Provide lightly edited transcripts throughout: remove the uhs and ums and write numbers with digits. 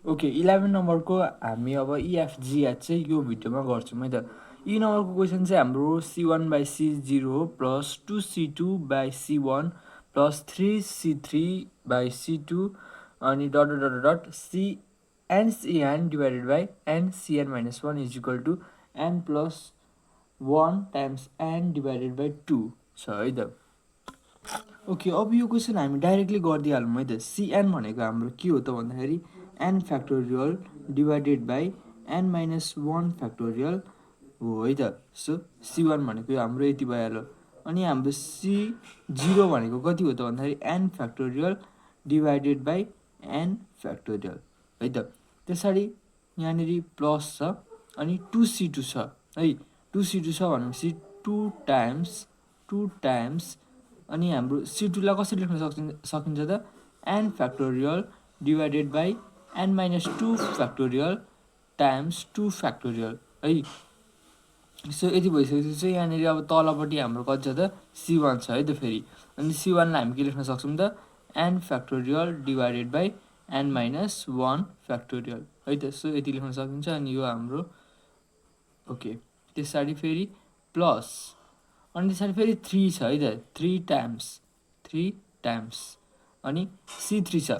Okay 11 नम्बरको हामी अब EFGH चाहिँ यो भिडियोमा गर्छौँ है त। यी नम्बरको क्वेसन चाहिँ हाम्रो C1/C0 plus 2C2/C1 plus 3C3/C2 अनि dot dot dot dot CN divided by NCN-1 is equal to N plus 1 times N divided by 2 छ है त। ओके अब यो क्वेसन हामी डाइरेक्टली गरिदिइहालौँ है त। CN भनेको हाम्रो के हो त भन्दाखेरि n factorial divided by n-1 factorial हो है त। सो C1 भनेको हाम्रो यति भइहाल्यो। अनि हाम्रो C0 भनेको कति हो त भन्दाखेरि n factorial divided by n factorial है त। त्यसरी यहाँनिर प्लस छ अनि 2C2 छ है। 2C2 छ भनेपछि 2 टाइम्स अनि हाम्रो C2 लाई कसरी लेख्न सकिन्छ त n factorial divided by n-2 factorial times 2 factorial है। सो यति भइसकेपछि चाहिँ यहाँनिर अब तलपट्टि हाम्रो कति छ त C1 छ है त। फेरि अनि C1 लाई हामी के लेख्न सक्छौँ त n factorial divided by n-1 factorial है त। सो यति लेख्न सकिन्छ। अनि यो हाम्रो ओके त्यसरी फेरि प्लस अनि त्यसरी फेरि 3 छ है त। 3 टाइम्स अनि C3 छ।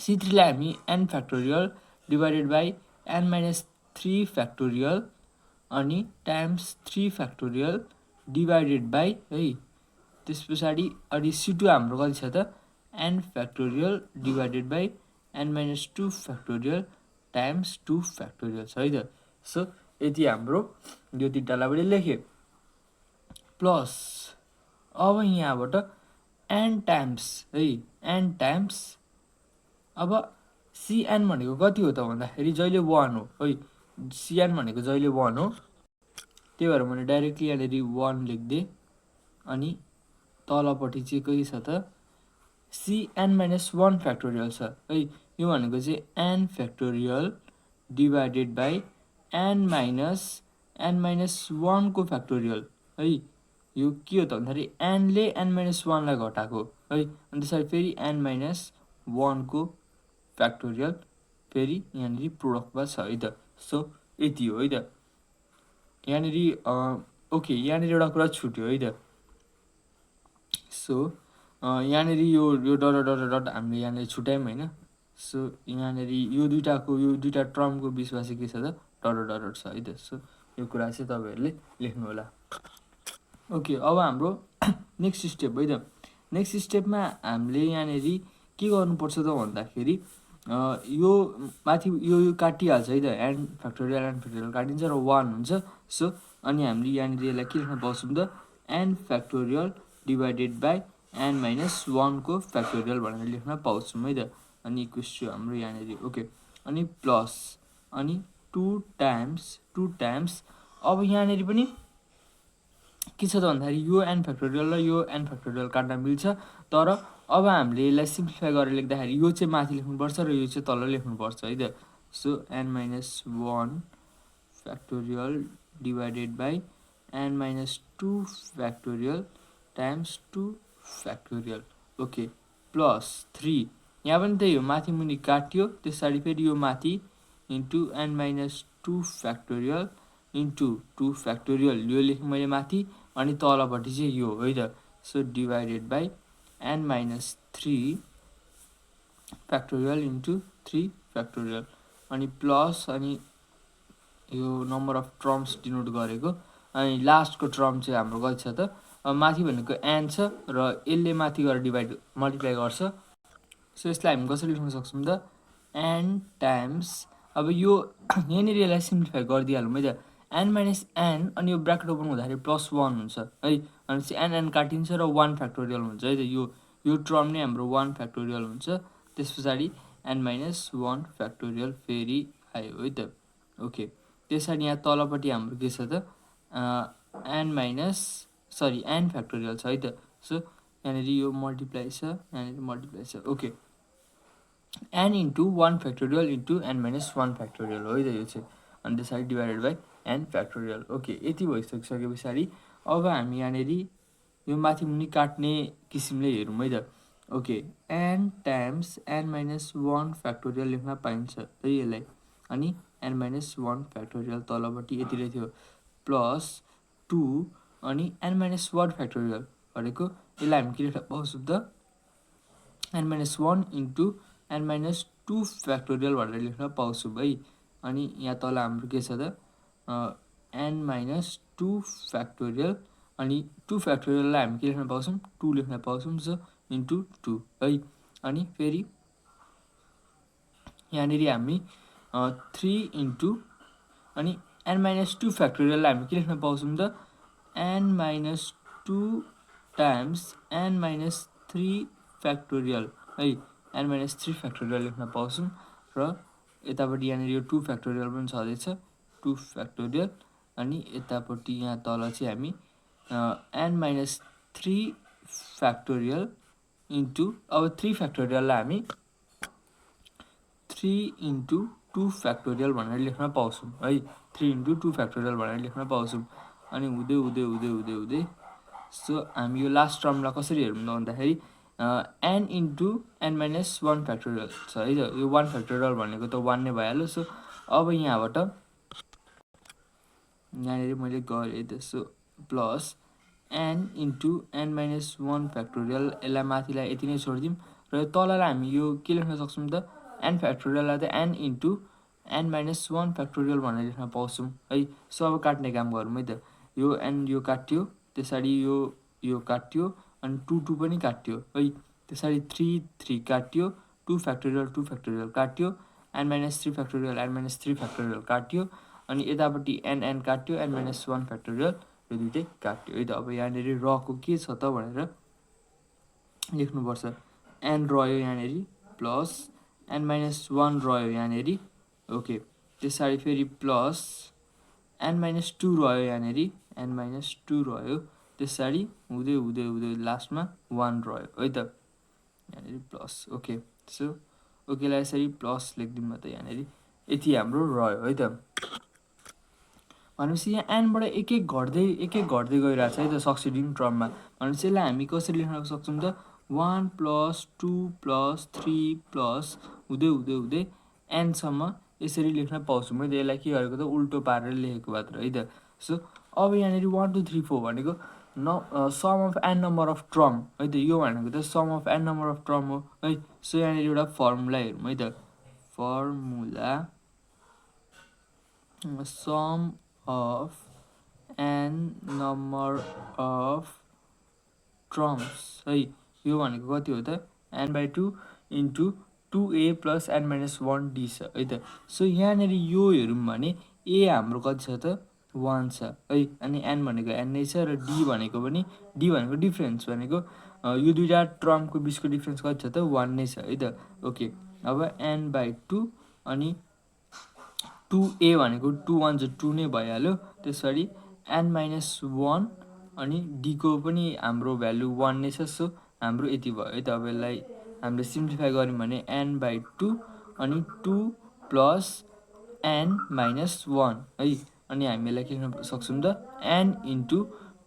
C3 लाई हामी n factorial divided by n-3 factorial अनि टाइम्स 3 फ्याक्टोरियल डिभाइडेड बाई है। त्यस पछाडि अनि C2 हाम्रो कति छ त n factorial divided by n-2 factorial times 2 factorial छ है त। सो यति हाम्रो यो तिनटालाई पनि लेखेँ। प्लस अब यहाँबाट n टाइम्स है n टाइम्स अब CN भनेको कति हो त भन्दाखेरि जहिले 1 हो है। CN भनेको जहिले 1 हो त्यही भएर मैले डाइरेक्टली यहाँनिर 1 लेखिदिएँ। अनि तलपट्टि चाहिँ के छ त CN-1 फ्याक्टोरियल छ है। यो भनेको चाहिँ n factorial divided by n-1 को फ्याक्टोरियल है। यो के हो त भन्दाखेरि n ले n-1 लाई घटाएको है। अनि त्यसरी फेरि n-1 को फ्याक्टोरियल फेरि यहाँनिर प्रोडक्टमा छ है त। सो यति हो है त। यहाँनिर ओके यहाँनिर एउटा कुरा छुट्यो है त। सो यहाँनिर यो डट डट डट हामीले यहाँनिर छुट्यायौँ होइन। सो यहाँनिर यो दुईटा टर्मको बिचमा चाहिँ के छ त डट डट डट छ है त। सो यो कुरा चाहिँ तपाईँहरूले लेख्नु होला। ओके अब हाम्रो नेक्स्ट स्टेप है त। नेक्स्ट स्टेपमा हामीले यहाँनिर के गर्नुपर्छ त भन्दाखेरि यो माथि यो काटिहाल्छ है त। n फ्याक्टोरियल काटिन्छ र 1 हुन्छ। सो अनि हामीले यहाँनिर यसलाई के लेख्न पाउँछौँ त n factorial divided by n-1 को फ्याक्टोरियल भनेर लेख्न पाउँछौँ है त। अनि इक्वल्स टु हाम्रो यहाँनिर ओके अनि प्लस अनि 2 टाइम्स अब यहाँनिर पनि के छ त भन्दाखेरि यो n फ्याक्टोरियल र यो n फ्याक्टोरियल काट्न मिल्छ। तर अब हामीले यसलाई सिम्प्लिफाई गरेर लेख्दाखेरि यो चाहिँ माथि लेख्नुपर्छ र यो चाहिँ तल लेख्नुपर्छ है त। So n-1 factorial divided by n-2 factorial times 2 factorial okay plus 3 यहाँ पनि त्यही हो माथि मुनि काट्यो। त्यसरी फेरि यो माथि into n-2 factorial into 2 factorial यो लेखेँ मैले माथि अनि तलपट्टि चाहिँ यो है त। So divided by n-3 factorial into 3 factorial अनि प्लस अनि यो नम्बर अफ टर्म्स डिनोट गरेको। अनि लास्टको टर्म चाहिँ हाम्रो कति छ त माथि भनेको n छ र यसले माथि गएर मल्टिप्लाई गर्छ। सो यसलाई हामी कसरी लेख्न सक्छौँ त n टाइम्स अब यो यहाँनिर यसलाई सिम्प्लिफाई गरिदिइहालौँ है त। n-n अनि यो ब्राकेट ओपन हुँदाखेरि +1 हुन्छ है। अनि चाहिँ n काटिन्छ र 1 फ्याक्टोरियल हुन्छ है त। यो टर्म नै हाम्रो 1 फ्याक्टोरियल हुन्छ। त्यस पछाडि n-1 फ्याक्टोरियल फेरि आयो है त। ओके त्यसरी यहाँ तलपट्टि हाम्रो के छ त n फ्याक्टोरियल छ है त। सो यहाँनिर यो मल्टिप्लाई छ यहाँनिर मल्टिप्लाई छ okay n into 1 factorial into n-1 factorial हो है त यो चाहिँ। अनि त्यसरी divided by n factorial okay यति भइसकिसके पछाडि अब हामी यहाँनिर यो माथि मुनि काट्ने किसिमले हेरौँ है त। Okay n times n minus 1 factorial लेख्न पाइन्छ है यसलाई अनि n माइनस 1 फ्याक्टोरियल तलपट्टि यतिले थियो प्लस 2 अनि n माइनस 1 फ्याक्टोरियल भनेको यसलाई हामी के लेख्न पाउँछौँ त n minus 1 into n minus 2 factorial भनेर लेख्न पाउँछौँ है अनि यहाँ तल हाम्रो के छ त n माइनस 2 फ्याक्टोरियल अनि 2 फ्याक्टोरियललाई हामी के लेख्न पाउँछौँ 2 लेख्न पाउँछौँ सो इन्टु 2 है अनि फेरि यहाँनिर हामी 3 इन्टु अनि n माइनस 2 फ्याक्टोरियललाई हामी के लेख्न पाउँछौँ त n minus 2 times n minus 3 factorial है n माइनस 3 फ्याक्टोरियल लेख्न पाउँछौँ र यतापट्टि यहाँनिर यो 2 फ्याक्टोरियल पनि छँदैछ 2 फ्याक्टोरियल अनि यतापट्टि यहाँ तल चाहिँ हामी n माइनस 3 फ्याक्टोरियल इन्टु अब 3 फ्याक्टोरियललाई हामी 3 इन्टु 2 फ्याक्टोरियल भनेर लेख्न पाउँछौँ है 3 इन्टु 2 फ्याक्टोरियल भनेर लेख्न पाउँछौँ अनि हुँदै हुँदै हुँदै हुँदै हुँदै सो हामी यो लास्ट टर्मलाई कसरी हेरौँ त भन्दाखेरि n into n minus 1 factorial छ है त यो 1 फ्याक्टोरियल भनेको त 1 नै भइहाल्यो सो अब यहाँबाट यहाँनिर मैले गरेँ त so plus n into n minus 1 factorial यसलाई माथिलाई यति नै छोडिदिउँ र यो तललाई हामी यो के लेख्न सक्छौँ त n फ्याक्टोरियललाई त n into n minus 1 factorial भनेर लेख्न पाउँछौँ है सो अब काट्ने काम गरौँ है त यो n यो काट्यो त्यसरी यो काट्यो अनि 2 2 पनि काट्यो है त्यसरी 3 3 काट्यो 2 फ्याक्टोरियल काट्यो n minus 3 factorial n minus 3 factorial काट्यो अनि यतापट्टि n काट्यो n माइनस 1 फ्याक्टोरियल यो दुइटै काट्यो है त अब यहाँनिर रको के छ त भनेर लेख्नुपर्छ n रह्यो यहाँनिर प्लस n माइनस 1 रह्यो यहाँनिर ओके त्यसरी फेरि प्लस n माइनस 2 रह्यो यहाँनिर n माइनस 2 रह्यो त्यसरी हुँदै हुँदै हुँदै लास्टमा 1 रह्यो है त यहाँनिर प्लस ओके सो ओकेलाई यसरी प्लस लेखिदिउँ त यहाँनिर यति हाम्रो रह्यो है त भनेपछि यहाँ एनबाट एक एक घट्दै गइरहेको छ है त सक्सिडिङ टर्ममा भनेपछि यसलाई हामी कसरी लेख्न सक्छौँ त 1 प्लस 2 प्लस 3 प्लस हुँदै हुँदै हुँदै एनसम्म यसरी लेख्न पाउँछौँ है त यसलाई के गरेको त उल्टो पारेर लेखेको मात्र है त सो अब यहाँनिर 1 2 3 4 भनेको sum of n number of term है त यो भनेको त sum of n number of term हो है सो यहाँनिर एउटा फर्मुला हेरौँ है त formula sum of n number of terms है यो भनेको कति हो त n/2 into 2a plus n minus 1d छ है त सो यहाँनिर यो हेरौँ भने a हाम्रो कति छ त 1 छ है अनि n भनेको n नै छ र d भनेको पनि d भनेको डिफ्रेन्स भनेको यो दुईटा टर्मको बिचको डिफ्रेन्स कति छ त 1 नै छ है त ओके अब n/2 अनि 2a भनेको 2 1 चाहिँ 2 नै भइहाल्यो त्यसरी n माइनस 1 अनि d को पनि हाम्रो भ्यालु 1 नै छ सो हाम्रो यति भयो है त अब यसलाई हामीले सिम्प्लिफाई गऱ्यौँ भने n/2 अनि 2 प्लस n माइनस 1 है अनि हामी यसलाई के लेख्न सक्छौँ त n इन्टु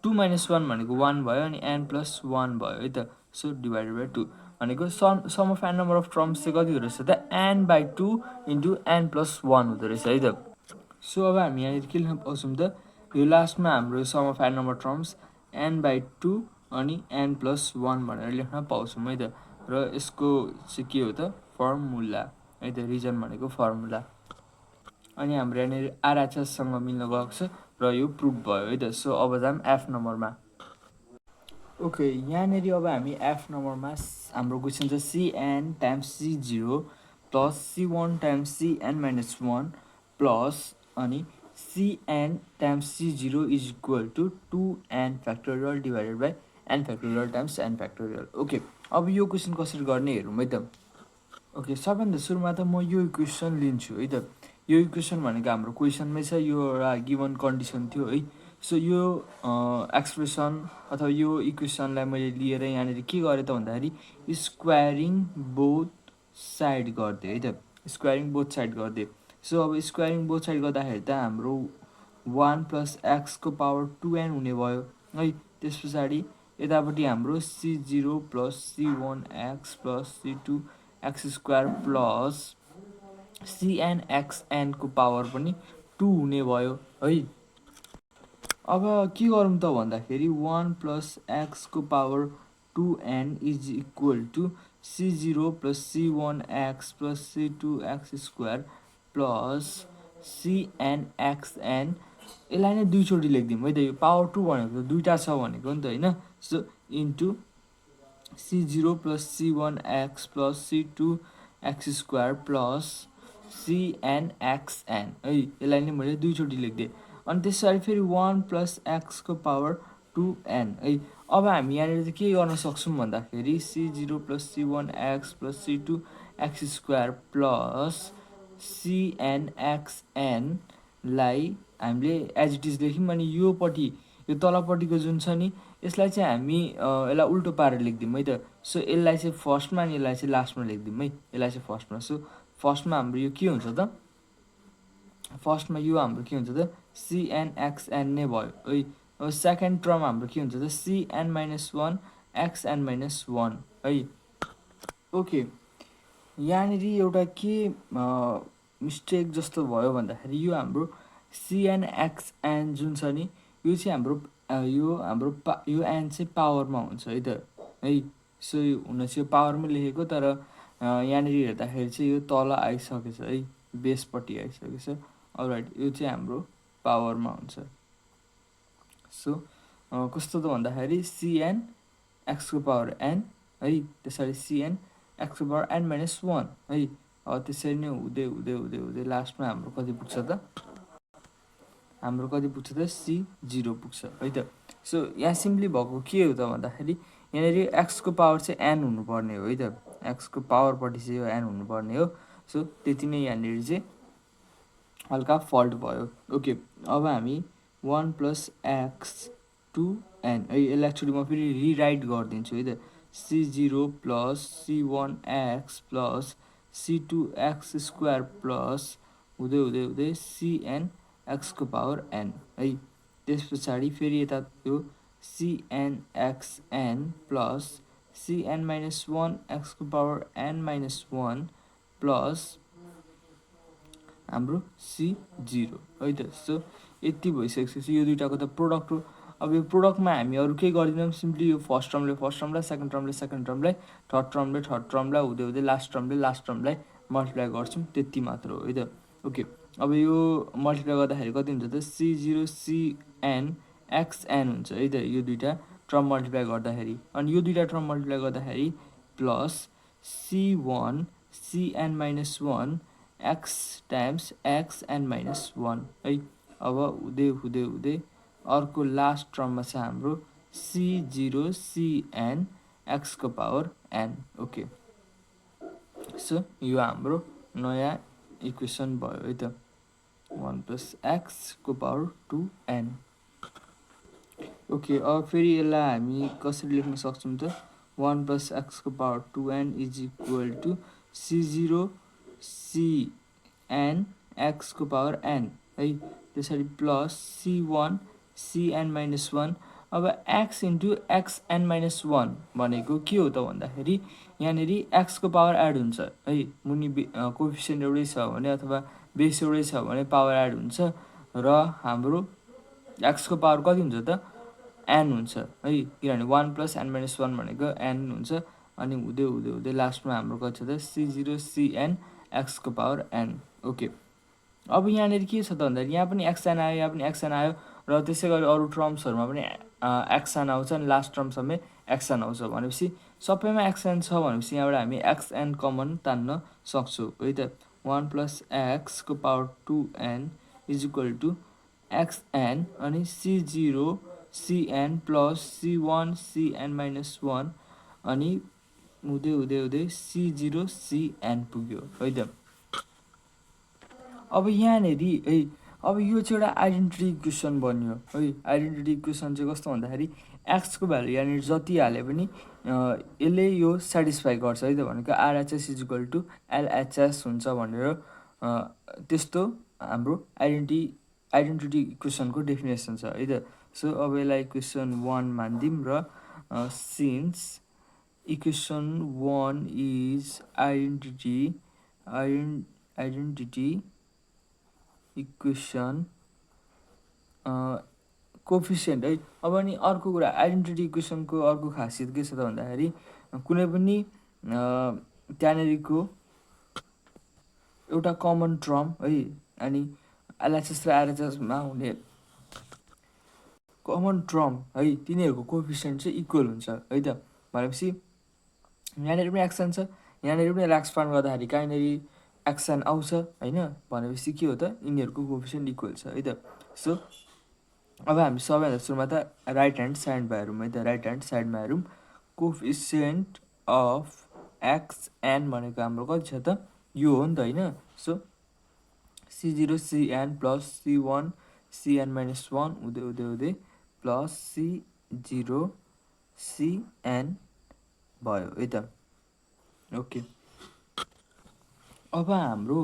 2 माइनस 1 भनेको 1 भयो अनि n प्लस 1 भयो है त सो डिभाइडेड बाई 2 भनेको sum of n number of terms चाहिँ कति हुँदो रहेछ त n/2 इन्टु n प्लस 1 हुँदो रहेछ है त सो अब हामी यहाँनिर के लेख्न पाउँछौँ त यो लास्टमा हाम्रो sum of n number terms n/2 अनि n प्लस 1 भनेर लेख्न पाउँछौँ है त र यसको चाहिँ के हो त फर्मुला है त रिजन भनेको फर्मुला अनि हाम्रो यहाँनिर आरएचएससँग मिल्न गएको छ र यो प्रुभ भयो है त सो अब जाम एफ नम्बरमा ओके यहाँनिर अब हामी एफ नम्बरमा हाम्रो क्वेसन छ cn times c0 plus c1 times cn minus 1 plus अनि cn times c0 is equal to 2n factorial divided by n factorial times n factorial okay अब यो क्वेसन कसरी गर्ने हेरौँ है त ओके सबभन्दा सुरुमा त म यो इक्वेसन लिन्छु है त यो इक्वेसन भनेको हाम्रो क्वेसनमै छ यो एउटा गिभन कन्डिसन थियो है सो यो एक्सप्रेसन अथवा यो इक्वेसनलाई मैले लिएर यहाँनिर के गरेँ त भन्दाखेरि स्क्वायरिङ बोथ साइड गरिदिएँ है त स्क्वायरिङ बोथ साइड गरिदिएँ सो अब स्क्वायरिङ बोथ साइड गर्दाखेरि त हाम्रो 1 प्लस एक्सको पावर 2n हुने भयो है त्यस पछाडि यतापट्टि हाम्रो c0 plus c1x plus c2x² plus cnxn को पावर पनि 2 हुने भयो है। अब के गरौँ त भन्दाखेरि 1 प्लस x को power 2n is equal to c0 plus c1x plus c2x² plus cnxn, यसलाई नै दुईचोटि लेखिदिउँ है त। यो पावर 2 भनेको त दुईवटा छ भनेको नि त होइन। So into c0 plus c1x plus c2x² plus cnxn है, यसलाई नै मैले दुईचोटि लेखिदिएँ। अनि त्यसरी फेरि 1 प्लस x को पावर 2n है। अब हामी यहाँनिर चाहिँ के गर्न सक्छौँ भन्दाखेरि c0 plus c1x plus c2x² plus cnxn लाई हामीले एज इट इज लेख्यौँ। अनि योपट्टि यो तलपट्टिको जुन छ नि यसलाई चाहिँ हामी यसलाई उल्टो पारेर लेखिदिउँ है त। सो यसलाई चाहिँ फर्स्टमा अनि यसलाई चाहिँ लास्टमा लेखिदिउँ है, यसलाई चाहिँ फर्स्टमा। सो फर्स्टमा हाम्रो यो के हुन्छ त, फर्स्टमा यो हाम्रो के हुन्छ त cnxn नै भयो है। अब सेकेन्ड टर्म हाम्रो के हुन्छ त cn-1 xn-1 है। ओके, यहाँनिर एउटा के मिस्टेक जस्तो भयो भन्दाखेरि यो हाम्रो cnxn जुन छ नि यो चाहिँ हाम्रो यो एन चाहिँ पावरमा हुन्छ है त है। सो हुन चाहिँ यो पावरमै लेखेको, तर यहाँनिर हेर्दाखेरि चाहिँ यो तल आइसकेछ है, बेसपट्टि आइसकेछ। अलराइट, यो चाहिँ हाम्रो पावरमा हुन्छ। सो कस्तो त भन्दाखेरि cn x को पावर n है, त्यसरी cn x को पावर n-1 है। त्यसरी नै हुँदै हुँदै हुँदै हुँदै लास्टमा हाम्रो कति पुग्छ त, हाम्रो कति पुग्छ त c0 पुग्छ है त। सो यहाँ सिम्पली भएको के हो त भन्दाखेरि यहाँनिर x को पावर चाहिँ n हुनुपर्ने हो है त, x को पावरपट्टि चाहिँ यो n हुनुपर्ने हो। सो त्यति नै यहाँनिर चाहिँ हल्का फल्ट भयो। ओके, अब हामी 1 प्लस x 2n है, यसलाई एक्चुअली म फेरि रिराइट गरिदिन्छु है त। c0 plus c1x plus c2x² plus हुँदै हुँदै हुँदै cnx को पावर n है। त्यस पछाडि फेरि यता त्यो cnxn प्लस cn-1 x को पावर n-1 प्लस हाम्रो c0 है त। सो यति भइसकेपछि यो दुइटाको त प्रोडक्ट हो। अब यो प्रोडक्टमा हामी अरू केही गर्दैनौँ, सिम्पली यो फर्स्ट टर्मले फर्स्ट टर्मलाई, सेकेन्ड टर्मले सेकेन्ड टर्मलाई, थर्ड टर्मले थर्ड टर्मलाई, हुँदै हुँदै लास्ट टर्मले लास्ट टर्मलाई मल्टिप्लाई गर्छौँ, त्यति मात्र हो है त। ओके, अब यो मल्टिप्लाई गर्दाखेरि कति हुन्छ त c0 cn xn हुन्छ है त, यो दुइटा टर्म मल्टिप्लाई गर्दाखेरि। अनि यो दुइटा टर्म मल्टिप्लाई गर्दाखेरि plus c1 cn-1 x times xn-1 है। अब हुँदै हुँदै हुँदै अर्को लास्ट टर्ममा छ हाम्रो c0 cn x को पावर n। ओके, सो यो हाम्रो नयाँ इक्वेसन भयो है त, 1 प्लस x को पावर 2n। ओके, अब फेरि यसलाई हामी कसरी लेख्न सक्छौँ त 1 प्लस x को power 2n is equal to c0 cn x को पावर n है। त्यसरी प्लस c1 cn-1। अब x इन्टु xn-1 भनेको के हो त भन्दाखेरि यहाँनिर x को पावर एड हुन्छ है, मुनि कोएफिसिएन्ट एउटै छ भने अथवा बेस एउटै छ भने पावर एड हुन्छ, र हाम्रो x को पावर कति हुन्छ त n हुन्छ है, किनभने 1 प्लस n-1 भनेको n हुन्छ। अनि हुँदै हुँदै हुँदै लास्टमा हाम्रो कति छ त c0 cn x को पावर n। ओके, अब यहाँनिर के छ त भन्दाखेरि यहाँ पनि xn आयो, यहाँ पनि xn आयो, र त्यसै गरी अरू टर्म्सहरूमा पनि xn आउँछ, अनि लास्ट टर्मसम्म xn आउँछ। भनेपछि सबैमा xn छ भनेपछि यहाँबाट हामी xn कमन तान्न सक्छौँ है त। 1 प्लस x को power 2n is equal to xn अनि c0 cn plus c1 cn-1 अनि हुँदै हुँदै हुँदै c0 cn पुग्यो है त। अब यहाँनिर है, अब यो चाहिँ एउटा आइडेन्टिटी इक्वेसन बन्यो है। आइडेन्टिटी इक्वेसन चाहिँ कस्तो भन्दाखेरि x को भ्यालु यहाँनिर जति हाले पनि यसले यो सेटिस्फाई गर्छ है त, भनेको RHS is equal to LHS हुन्छ भनेर त्यस्तो हाम्रो आइडेन्टिटी इक्वेसनको डेफिनेसन छ है त। सो अब यसलाई इक्वेसन 1 मानिदिउँ र since equation 1 is identity equation coefficient है। अब अनि अर्को कुरा आइडेन्टिटी इक्वेसनको अर्को खासियत के छ त भन्दाखेरि कुनै पनि त्यहाँनिरको एउटा कमन टर्म है अनि एलएचएस र आरएचएसमा हुने कमन टर्म है तिनीहरूको कोफिसियन्ट चाहिँ इक्वल हुन्छ है त। भनेपछि यहाँनिर पनि एक्सन छ, यहाँनिर पनि एक्सपान्ड गर्दाखेरि कहाँनिर एक्सन आउँछ होइन। भनेपछि के हो त यिनीहरूको कोफिसियन्ट इक्वल छ है त। सो अब हामी सबैभन्दा सुरुमा त राइट ह्यान्ड साइडमा हेरौँ है त। राइट ह्यान्ड साइडमा हेरौँ कोफिसियन्ट अफ एक्स एन भनेको हाम्रो कति छ त यो हो नि त होइन। So C0 CN plus C1 CN minus 1 हुँदै हुँदै हुँदै प्लस C0 CN भयो है त। ओके अब हाम्रो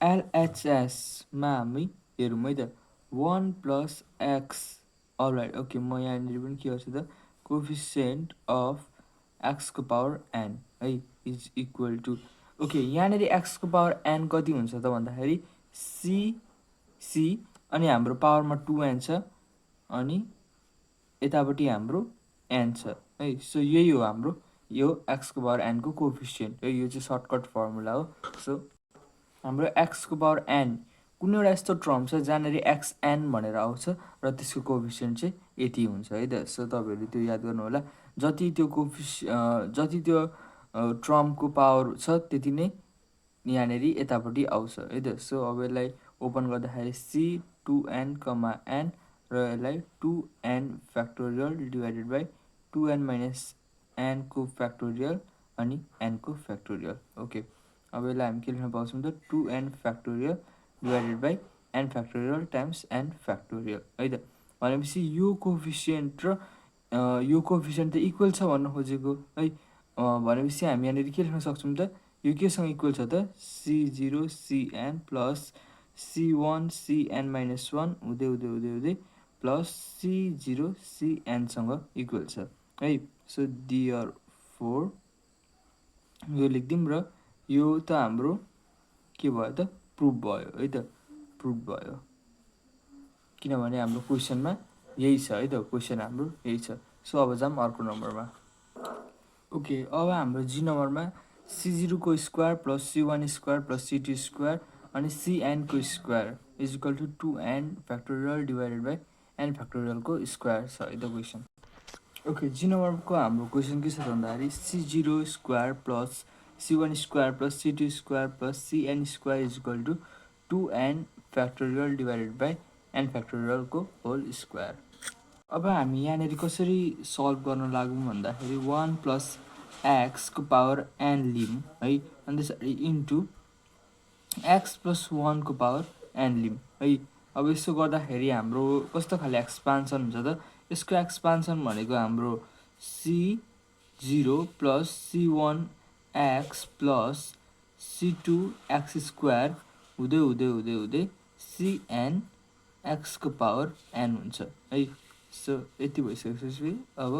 एलएचएसमा हामी हेरौँ है त 1 प्लस एक्स अलराइट। ओके म यहाँनिर पनि के गर्छु त कोफिसियन्ट अफ एक्सको पावर एन है इज इक्वल टु ओके यहाँनिर एक्सको पावर एन कति हुन्छ त भन्दाखेरि सी अनि हाम्रो पावरमा 2n छ अनि यतापट्टि हाम्रो एन छ है। सो यही हो हाम्रो यो एक्सको पावर एनको कोफिसियन्ट है। यो चाहिँ सर्टकट फर्मुला हो। सो हाम्रो एक्सको पावर एन कुनै एउटा यस्तो टर्म छ जहाँनिर एक्सएन भनेर आउँछ र त्यसको कोफिसियन्ट चाहिँ यति हुन्छ है त। सो तपाईँहरू त्यो याद गर्नु होला। जति त्यो जति त्यो टर्मको पावर छ त्यति नै यहाँनिर यतापट्टि आउँछ है त। सो अब यसलाई ओपन गर्दाखेरि C2n, n र यसलाई 2n factorial divided by 2n minus n को फ्याक्टोरियल अनि n को फ्याक्टोरियल। ओके अब यसलाई हामी के लेख्न पाउँछौँ त 2n factorial divided by n factorial times n factorial है त। भनेपछि यो कोफिसियन्ट र यो कोफिसियन्ट त इक्वल छ भन्न खोजेको है। भनेपछि हामी यहाँनिर के लेख्न सक्छौँ त यो केसँग इक्वल छ त C0 CN plus C1 CN minus 1 हुँदै हुँदै हुँदै हुँदै प्लस C0 CNसँग इक्वल छ है। सो देयरफोर यो लेखिदिउँ र यो त हाम्रो के भयो त प्रुफ भयो है त। प्रुफ भयो किनभने हाम्रो क्वेसनमा यही छ है त। क्वेसन हाम्रो यही छ। सो अब जाऊँ अर्को नम्बरमा। ओके अब हाम्रो जी नम्बरमा C0 को square plus C1 square plus C2 square अनि CN को square is equal to 2n factorial divided by n फ्याक्टोरियलको स्क्वायर छ है त क्वेसन। ओके जी नम्बरको हाम्रो क्वेसन के छ भन्दाखेरि C0 square plus C1 square plus C2 square plus CN square is equal to 2n factorial divided by n फ्याक्टोरियलको होल स्क्वायर। अब हामी यहाँनिर कसरी सल्भ गर्न लागौँ भन्दाखेरि 1 प्लस एक्सको पावर n लिम है अनि त्यसरी इन्टु एक्स प्लस 1 को पावर n लिम है। अब यसो गर्दाखेरि हाम्रो कस्तो खाले एक्सपान्सन हुन्छ त यसको एक्सपान्सन भनेको हाम्रो C0 plus C1 x plus C2 x square हुँदै हुँदै हुँदै हुँदै CN एक्सको पावर n हुन्छ है। सो यति भइसकेपछि अब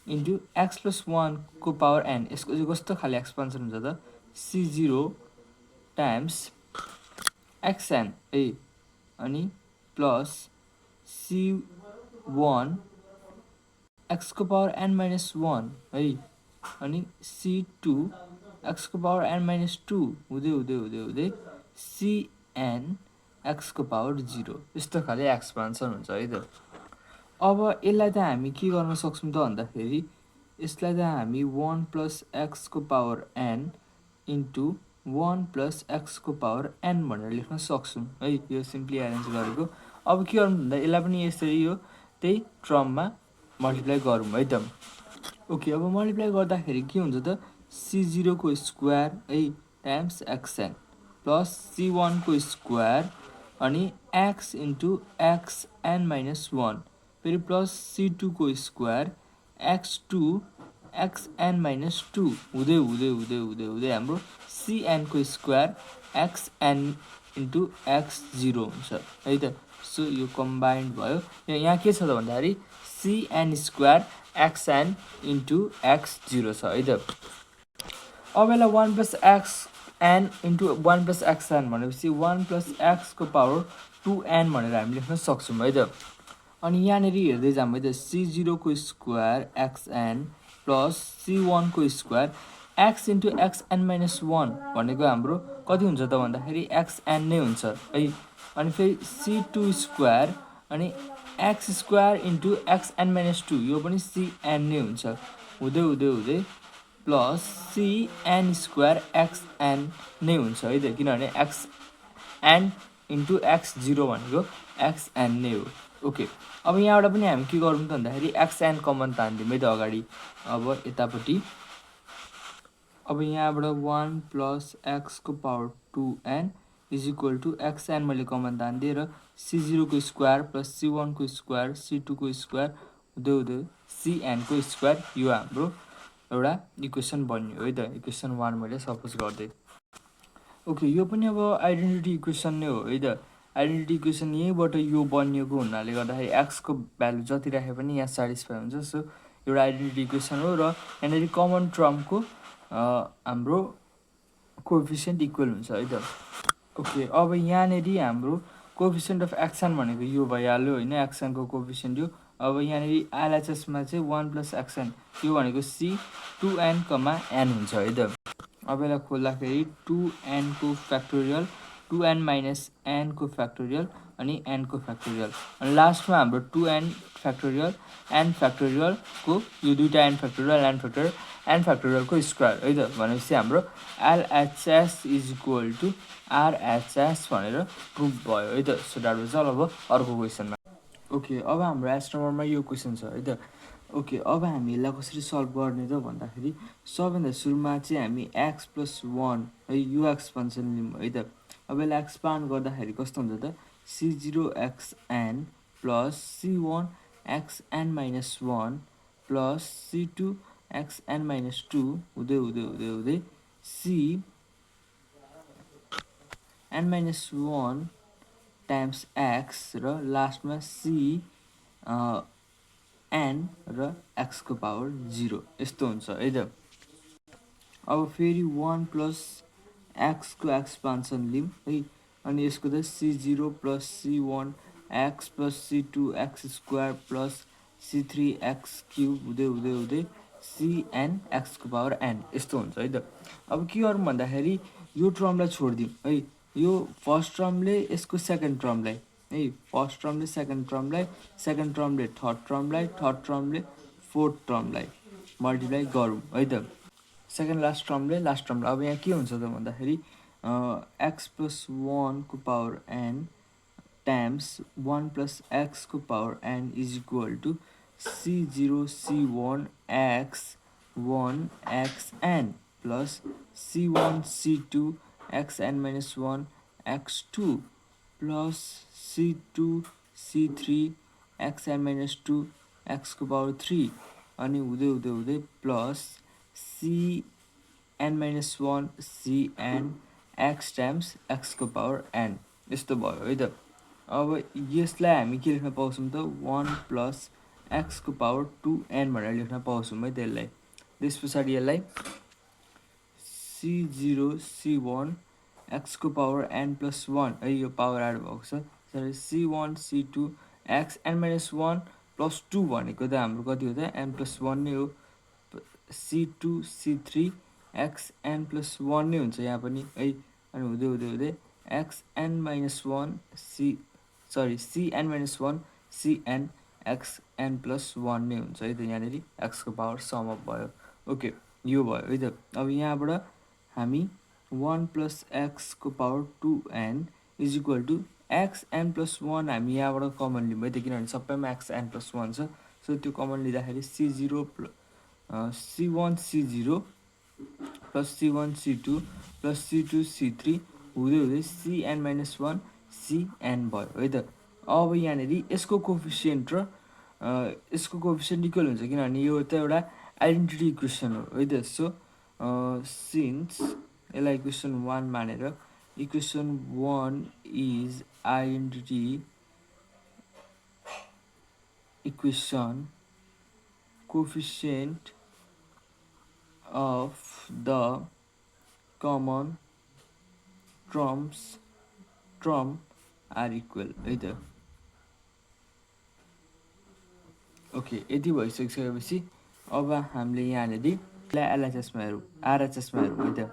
इन्टु एक्स प्लस 1 को पावर n यसको चाहिँ कस्तो खाले एक्सपान्सन हुन्छ त C0 टाइम्स एक्सएन है अनि प्लस C1 एक्सको पावर n माइनस 1 है अनि C2 एक्सको पावर n माइनस 2 हुँदै हुँदै हुँदै हुँदै CN एक्सको पावर 0 यस्तो खाले एक्सपान्सन हुन्छ है त। अब यसलाई त हामी के गर्न सक्छौँ त भन्दाखेरि यसलाई त हामी 1 प्लस एक्सको पावर n इन्टु 1 प्लस एक्सको पावर n भनेर लेख्न सक्छौँ है। यो सिम्पली एरेन्ज गरेको। अब के गर्नु भन्दा यसलाई पनि यसरी यो त्यही ट्रममा मल्टिप्लाई गरौँ है त। ओके अब मल्टिप्लाई गर्दाखेरि के हुन्छ त C0 को स्क्वायर है टाइम्स एक्सएन प्लस C1 को स्क्वायर अनि एक्स इन्टु एक्सएन माइनस 1 फेरि प्लस C2 को स्क्वायर x2 xn माइनस 2 हुँदै हुँदै हुँदै हुँदै हुँदै हाम्रो CN को स्क्वायर xn इन्टु एक्स 0 हुन्छ है त। सो यो कम्बाइन्ड भयो। यहाँ के छ त भन्दाखेरि cn square xn into x 0 छ है त। अब यसलाई 1 plus xn into 1 plus xn भनेपछि 1 प्लस एक्सको पावर 2n भनेर हामी लेख्न सक्छौँ है त। अनि यहाँनिर हेर्दै जाऊँ है त, c0 को स्क्वायर एक्सएन प्लस c1 को square x into X N minus 1 भनेको हाम्रो कति हुन्छ त भन्दाखेरि एक्सएन नै हुन्छ है। अनि फेरि c2 स्क्वायर अनि x square into X N minus 2 यो पनि cn नै हुन्छ हुँदै हुँदै हुँदै प्लस cn स्क्वायर एक्सएन नै हुन्छ है त, किनभने एक्सएन इन्टु एक्स 0 भनेको एक्सएन नै हो। ओके, अब यहाँबाट पनि हामी के गरौँ त भन्दाखेरि एक्सएन कमन तानिदिउँ है त अगाडि। अब यतापट्टि अब यहाँबाट 1 प्लस एक्सको power 2n is equal to x n मैले कमन तानिदिएँ र c0 को स्क्वायर प्लस c1 को स्क्वायर c2 को स्क्वायर हुँदै हुँदै cn को स्क्वायर, यो हाम्रो एउटा इक्वेसन बन्यो है त। इक्वेसन 1 मैले सपोज गर्दै। ओके, यो पनि अब आइडेन्टिटी इक्वेसन नै हो है त। आइडेन्टिटी इक्वेसन यहीँबाट यो बनिएको हुनाले गर्दाखेरि एक्सको भ्यालु जति राखे पनि यहाँ सेटिस्फाई हुन्छ। सो एउटा आइडेन्टिटी इक्वेसन हो र यहाँनिर कमन टर्मको हाम्रो कोएफिसिएन्ट इक्वल हुन्छ है त। ओके, अब यहाँनिर हाम्रो कोएफिसिएन्ट अफ एक्सन भनेको यो भइहाल्यो होइन, एक्सनको कोएफिसिएन्ट यो। अब यहाँनिर एलएचएसमा चाहिँ 1 प्लस एक्सएन यो भनेको c2n, n हुन्छ है त। अब यसलाई खोल्दाखेरि 2n को फ्याक्टोरियल 2n माइनस n को फ्याक्टोरियल अनि n को फ्याक्टोरियल अनि लास्टमा हाम्रो 2n फ्याक्टोरियल n फ्याक्टोरियलको यो दुईवटा n फ्याक्टोरियल n फ्याक्टोरियलको स्क्वायर है त। भनेपछि हाम्रो LHS is equal to RHS भनेर प्रुभ भयो है त। So that was all. अब अर्को क्वेसनमा ओके, अब हाम्रो एस नम्बरमा यो क्वेसन छ है त। ओके, अब हामी यसलाई कसरी सल्भ गर्ने त भन्दाखेरि सबभन्दा सुरुमा चाहिँ हामी एक्स प्लस 1 है यो एक्सपान्सन लिउँ है त। अब यसलाई एक्सपान्ड गर्दाखेरि कस्तो हुन्छ त c0 xn plus c1 xn minus 1 plus c2 xn minus 2 हुँदै हुँदै हुँदै हुँदै cn माइनस 1 टाइम्स एक्स र लास्टमा n र x को पावर 0 यस्तो हुन्छ है त। अब फेरि 1 प्लस x को एक्सपान्सन लिउँ है। अनि यसको त c0 plus c1 x plus c2 x square plus c3 x cube हुँदै हुँदै हुँदै cn x को पावर n यस्तो हुन्छ है त। अब के गरौँ भन्दाखेरि यो टर्मलाई छोडिदिउँ है। यो फर्स्ट टर्मले यसको सेकेन्ड टर्मलाई है, फर्स्ट टर्मले सेकेन्ड टर्मलाई, सेकेन्ड टर्मले थर्ड टर्मलाई, थर्ड टर्मले फोर्थ टर्मलाई मल्टिप्लाई गरौँ है त। सेकेन्ड लास्ट टर्मले लास्ट टर्मलाई। अब यहाँ के हुन्छ त भन्दाखेरि एक्स प्लस 1 को power n times 1 plus x को power n is equal to c0 c1 x 1 xn plus c1 c2 xn minus 1 x2 plus c2 c3 xn minus 2 x को पावर 3 अनि हुँदै हुँदै हुँदै plus cn minus 1 cn x times x को power n यस्तो भयो है त। अब यसलाई हामी के लेख्न पाउँछौँ त 1 प्लस x को पावर 2n भनेर लेख्न पाउँछौँ है त यसलाई। त्यस पछाडि यसलाई c0 c1 x को पावर n प्लस 1 है, यो पावर एड भएको छ। c1 c2 x n minus 1 plus 2 भनेको त हाम्रो कति हो त n प्लस 1 नै हो। c2 c3 x n plus 1 नै हुन्छ यहाँ पनि है। अनि हुँदै हुँदै हुँदै xn minus 1 cn minus 1 cn xn plus 1 नै हुन्छ है त। यहाँनिर x को पावर सम अप भयो। ओके, यो भयो है त। अब यहाँबाट हामी 1 प्लस x को power 2n is equal to xn plus 1 हामी यहाँबाट कमन लिउँ है त, किनभने सबैमा xn प्लस 1 छ। सो त्यो कमन लिँदाखेरि c0 c1 c0 plus c1 c2 plus c2 c3 हुँदै हुँदै cn माइनस 1 cn भयो है त। अब यहाँनिर यसको कोफिसियन्ट र यसको कोफिसियन्ट इक्वल हुन्छ, किनभने यो त एउटा आइडेन्टिटी इक्वेसन हो है त। सो सिन्स यसलाई इक्वेसन 1 मानेर Equation 1 is identity equation coefficient of the common term are equal है त ओके यति भइसकेपछि अब हामीले यहाँनिर एलएचएसमा हेरौँ आरएचएसमा हेरौँ है त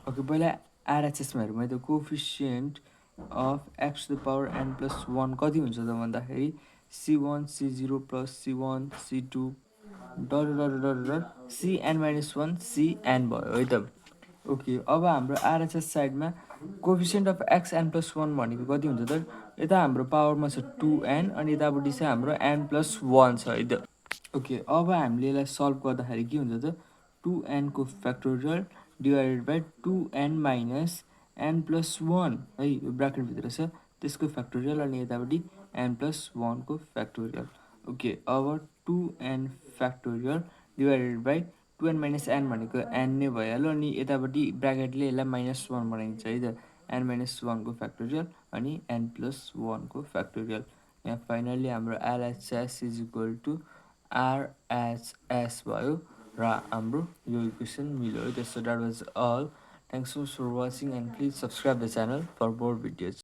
ओके पहिला आरएचएसमा हेरौँ है त coefficient of x to the power n plus 1 कति हुन्छ त भन्दाखेरि C1 C0 plus C1 C2 dot dot dot dot CN minus 1 CN भयो है त ओके अब हाम्रो आरएचएस साइडमा coefficient of x n plus 1 भनेको कति हुन्छ त यता हाम्रो पावरमा छ 2n अनि यतापट्टि चाहिँ हाम्रो n प्लस 1 छ है त ओके अब हामीले यसलाई सल्भ गर्दाखेरि के हुन्छ त 2n को factorial divided by 2n minus n plus 1 है यो ब्राकेटभित्र छ त्यसको फ्याक्टोरियल अनि यतापट्टि n प्लस 1 को फ्याक्टोरियल ओके अब 2n factorial divided by 2n minus n भनेको n नै भइहाल्यो अनि यतापट्टि ब्राकेटले यसलाई माइनस 1 बनाइन्छ है त n माइनस 1 को फ्याक्टोरियल अनि n प्लस 1 को फ्याक्टोरियल यहाँ फाइनली हाम्रो LHS is equal to RHS भयो र हाम्रो यो इक्वेसन मिल्यो है त so that was all thanks for watching and please subscribe the channel for more videos